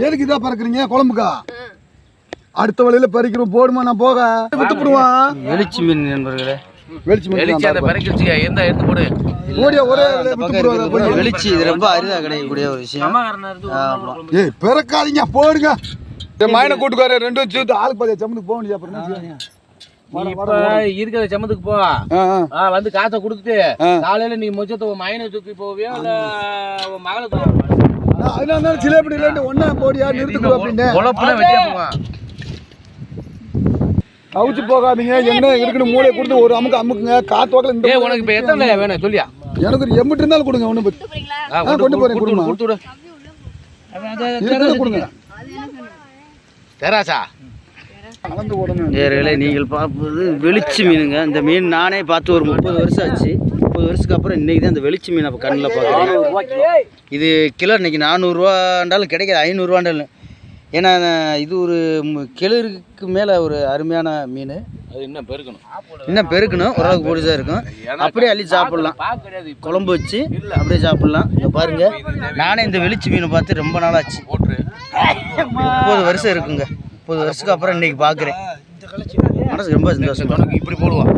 எதுக்கு இதா பறக்குறீங்க குழம்புக்கா? அடுத்த வழியில பறிக்கிறோம் போடுமா, நான் போக விட்டுப்படுவான். வெளிச்சி மீன் நண்பர்களே, வெளிச்சி இது ரொம்ப அரிதா கிடைக்கக்கூடிய ஒரு விஷயம். பிறக்காதீங்க போடுங்க. மயனை கூட்டுக்கார ரெண்டும் சேர்த்து ஆளுக்கு பாதியா சம்மனுக்கு போக முடியாது. இருக்கிற சம்மத்துக்கு போ, வந்து காசை கொடுத்துட்டு காலையில நீ மொச்சத்தை மயனை தூக்கி போவியா இல்ல மகளை அதனால சிலேபடி இல்ல ஒன்னா போடியா நிறுத்துக்கோ அப்படின்னு கவுச்சு போகாதீங்க. என்ன இருக்குன்னு மூளை கொடுத்து ஒரு அமுக்குங்க. காத்து வாக்கல இந்த உனக்கு இப்ப எத்தனை வேணும் சொல்லியா? எனக்கு ஒரு எம்பிட்டு இருந்தாலும் கொடுங்க. ஒண்ணு கொண்டு போறேன் கொடுங்க. கொடுங்க தெராசா நேயர்களே, நீங்கள் பார்ப்பது வெளிச்சி மீனுங்க. இந்த மீன் நானே பார்த்து ஒரு 30 வருஷம் ஆச்சு. 30 வருஷத்துக்கு அப்புறம் இன்றைக்கி தான் இந்த வெளிச்சி மீன் அப்போ கண்ணில் பார்க்குறேன். இது கிலோ இன்றைக்கி 400ரூவாண்டாலும் கிடைக்காது, 500ரூவாண்டாலும். ஏன்னா இது ஒரு கிலோருக்கு மேலே ஒரு அருமையான மீன். அது இன்னும் பெருக்கணும் ஓரளவுக்கு பொடிசாக இருக்கும். அப்படியே அள்ளி சாப்பிட்லாம், குழம்பு வச்சு அப்படியே சாப்பிட்லாம். இங்கே பாருங்கள், நானே இந்த வெளிச்சி மீனை பார்த்து ரொம்ப நாளாச்சு. 30 வருஷம் இருக்குங்க. 30 வருஷத்துக்கு அப்புறம் இன்னைக்கு பார்க்குறேன். மனசு ரொம்ப சந்தோஷம். இப்படி போடுவான்.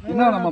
என்ன நம்ம